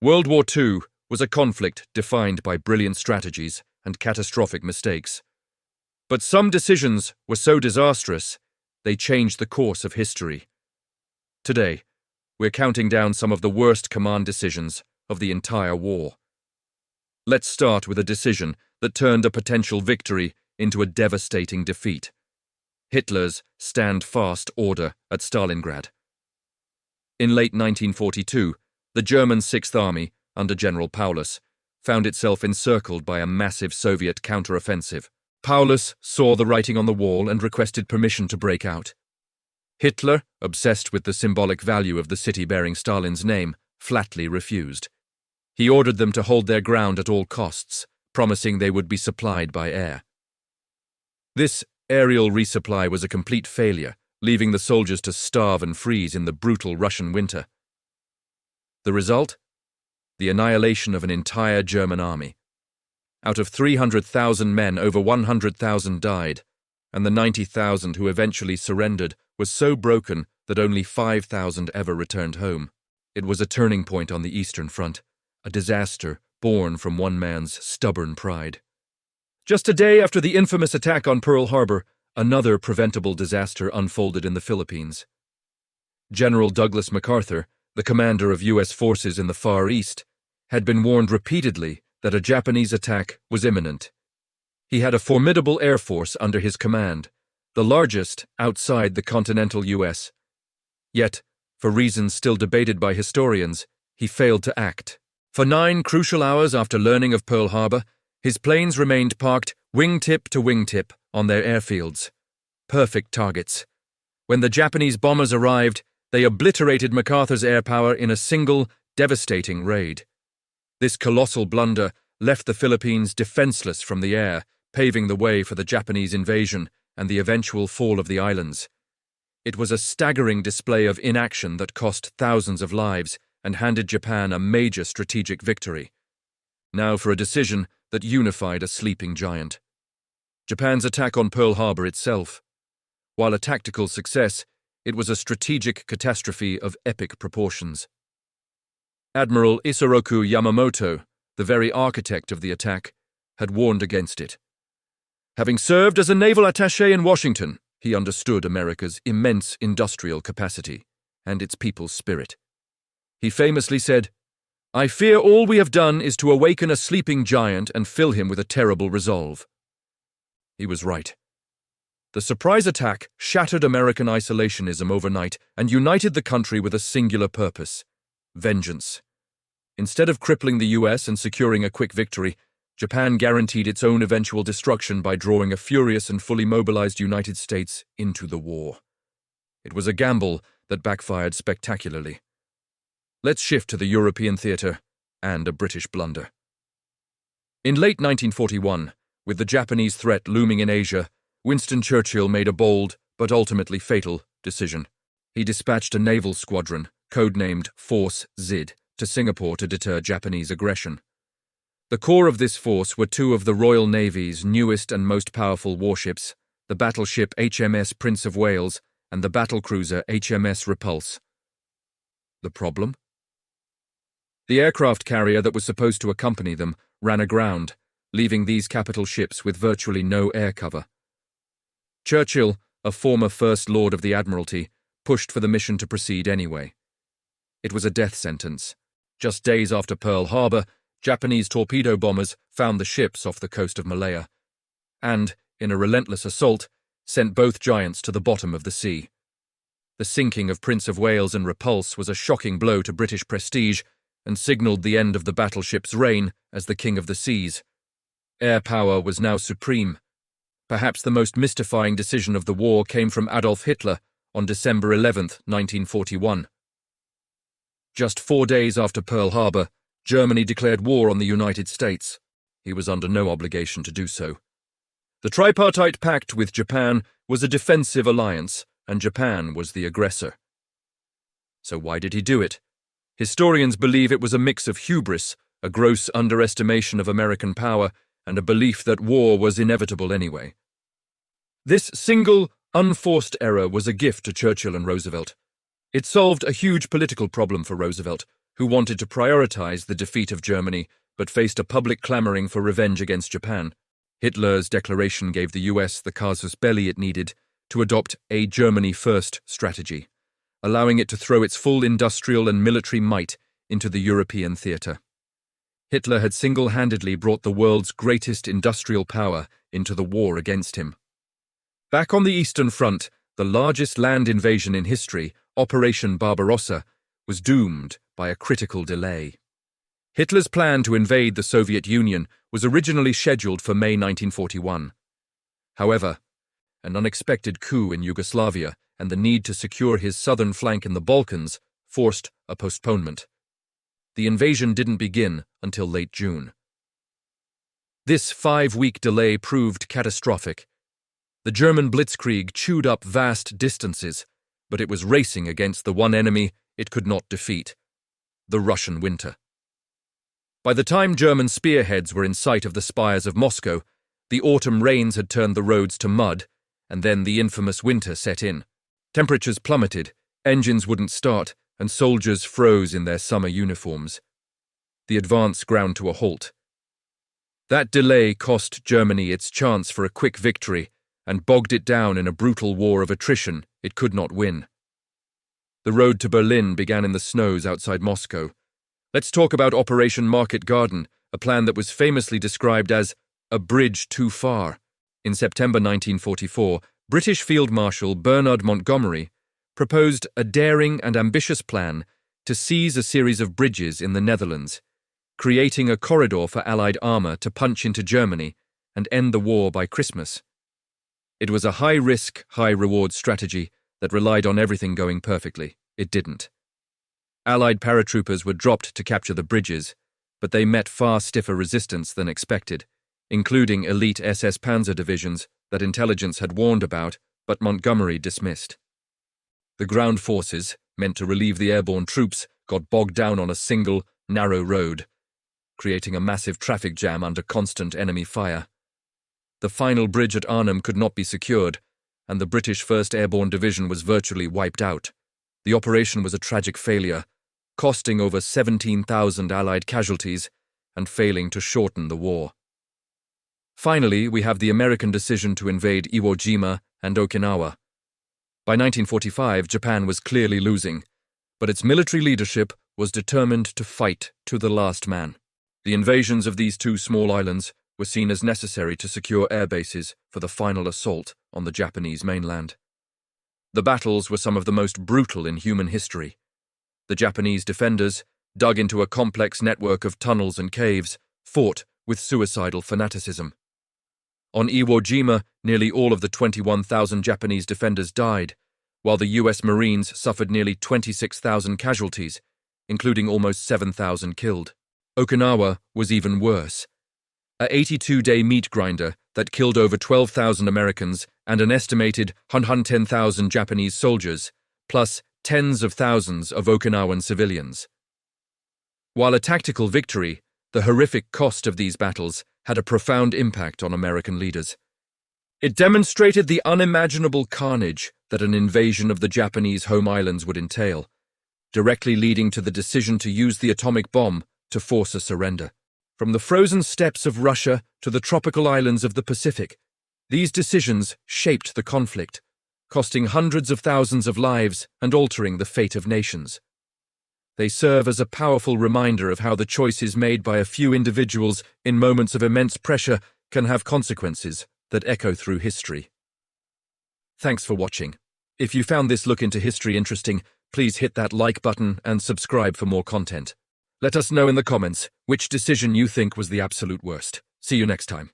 World War II was a conflict defined by brilliant strategies and catastrophic mistakes. But some decisions were so disastrous, they changed the course of history. Today, we're counting down some of the worst command decisions of the entire war. Let's start with a decision that turned a potential victory into a devastating defeat. Hitler's Stand Fast order at Stalingrad. In late 1942, the German Sixth Army, under General Paulus, found itself encircled by a massive Soviet counteroffensive. Paulus saw the writing on the wall and requested permission to break out. Hitler, obsessed with the symbolic value of the city bearing Stalin's name, flatly refused. He ordered them to hold their ground at all costs, promising they would be supplied by air. This aerial resupply was a complete failure, leaving the soldiers to starve and freeze in the brutal Russian winter. The result? The annihilation of an entire German army. Out of 300,000 men, over 100,000 died, and the 90,000 who eventually surrendered was so broken that only 5,000 ever returned home. It was a turning point on the Eastern Front, a disaster born from one man's stubborn pride. Just a day after the infamous attack on Pearl Harbor, another preventable disaster unfolded in the Philippines. General Douglas MacArthur, the commander of U.S. forces in the Far East, had been warned repeatedly that a Japanese attack was imminent. He had a formidable air force under his command, the largest outside the continental U.S. Yet, for reasons still debated by historians, he failed to act. For 9 crucial hours after learning of Pearl Harbor, his planes remained parked wingtip to wingtip on their airfields. Perfect targets. When the Japanese bombers arrived, they obliterated MacArthur's air power in a single, devastating raid. This colossal blunder left the Philippines defenseless from the air, paving the way for the Japanese invasion and the eventual fall of the islands. It was a staggering display of inaction that cost thousands of lives and handed Japan a major strategic victory. Now for a decision that unified a sleeping giant. Japan's attack on Pearl Harbor itself. While a tactical success, it was a strategic catastrophe of epic proportions. Admiral Isoroku Yamamoto, the very architect of the attack, had warned against it. Having served as a naval attaché in Washington, he understood America's immense industrial capacity and its people's spirit. He famously said, "I fear all we have done is to awaken a sleeping giant and fill him with a terrible resolve." He was right. The surprise attack shattered American isolationism overnight and united the country with a singular purpose: vengeance. Instead of crippling the U.S. and securing a quick victory, Japan guaranteed its own eventual destruction by drawing a furious and fully mobilized United States into the war. It was a gamble that backfired spectacularly. Let's shift to the European theater and a British blunder. In late 1941, with the Japanese threat looming in Asia, Winston Churchill made a bold, but ultimately fatal, decision. He dispatched a naval squadron, codenamed Force Z, to Singapore to deter Japanese aggression. The core of this force were 2 of the Royal Navy's newest and most powerful warships, the battleship HMS Prince of Wales and the battlecruiser HMS Repulse. The problem? The aircraft carrier that was supposed to accompany them ran aground, leaving these capital ships with virtually no air cover. Churchill, a former First Lord of the Admiralty, pushed for the mission to proceed anyway. It was a death sentence. Just days after Pearl Harbor, Japanese torpedo bombers found the ships off the coast of Malaya, and, in a relentless assault, sent both giants to the bottom of the sea. The sinking of Prince of Wales and Repulse was a shocking blow to British prestige and signalled the end of the battleship's reign as the King of the Seas. Air power was now supreme. Perhaps the most mystifying decision of the war came from Adolf Hitler on December 11, 1941. Just 4 days after Pearl Harbor, Germany declared war on the United States. He was under no obligation to do so. The tripartite pact with Japan was a defensive alliance, and Japan was the aggressor. So why did he do it? Historians believe it was a mix of hubris, a gross underestimation of American power, and a belief that war was inevitable anyway. This single, unforced error was a gift to Churchill and Roosevelt. It solved a huge political problem for Roosevelt, who wanted to prioritize the defeat of Germany but faced a public clamoring for revenge against Japan. Hitler's declaration gave the US the casus belli it needed to adopt a Germany-first strategy, allowing it to throw its full industrial and military might into the European theater. Hitler had single-handedly brought the world's greatest industrial power into the war against him. Back on the Eastern Front, the largest land invasion in history, Operation Barbarossa, was doomed by a critical delay. Hitler's plan to invade the Soviet Union was originally scheduled for May 1941. However, an unexpected coup in Yugoslavia and the need to secure his southern flank in the Balkans forced a postponement. The invasion didn't begin until late June. This 5-week delay proved catastrophic. The German blitzkrieg chewed up vast distances, but it was racing against the one enemy it could not defeat: the Russian winter. By the time German spearheads were in sight of the spires of Moscow, the autumn rains had turned the roads to mud, and then the infamous winter set in. Temperatures plummeted, engines wouldn't start, and soldiers froze in their summer uniforms. The advance ground to a halt. That delay cost Germany its chance for a quick victory and bogged it down in a brutal war of attrition it could not win. The road to Berlin began in the snows outside Moscow. Let's talk about Operation Market Garden, a plan that was famously described as a bridge too far. In September 1944, British Field Marshal Bernard Montgomery proposed a daring and ambitious plan to seize a series of bridges in the Netherlands, creating a corridor for Allied armour to punch into Germany and end the war by Christmas. It was a high-risk, high-reward strategy that relied on everything going perfectly. It didn't. Allied paratroopers were dropped to capture the bridges, but they met far stiffer resistance than expected, including elite SS Panzer divisions that intelligence had warned about, but Montgomery dismissed. The ground forces, meant to relieve the airborne troops, got bogged down on a single, narrow road, creating a massive traffic jam under constant enemy fire. The final bridge at Arnhem could not be secured, and the British 1st Airborne Division was virtually wiped out. The operation was a tragic failure, costing over 17,000 Allied casualties and failing to shorten the war. Finally, we have the American decision to invade Iwo Jima and Okinawa. By 1945, Japan was clearly losing, but its military leadership was determined to fight to the last man. The invasions of these two small islands were seen as necessary to secure air bases for the final assault on the Japanese mainland. The battles were some of the most brutal in human history. The Japanese defenders, dug into a complex network of tunnels and caves, fought with suicidal fanaticism. On Iwo Jima, nearly all of the 21,000 Japanese defenders died, while the US Marines suffered nearly 26,000 casualties, including almost 7,000 killed. Okinawa was even worse. A 82-day meat grinder that killed over 12,000 Americans and an estimated 110,000 Japanese soldiers, plus tens of thousands of Okinawan civilians. While a tactical victory, the horrific cost of these battles had a profound impact on American leaders. It demonstrated the unimaginable carnage that an invasion of the Japanese home islands would entail, directly leading to the decision to use the atomic bomb to force a surrender. From the frozen steppes of Russia to the tropical islands of the Pacific, these decisions shaped the conflict, costing hundreds of thousands of lives and altering the fate of nations. They serve as a powerful reminder of how the choices made by a few individuals in moments of immense pressure can have consequences that echo through history. Thanks for watching. If you found this look into history interesting, please hit that like button and subscribe for more content. Let us know in the comments which decision you think was the absolute worst. See you next time.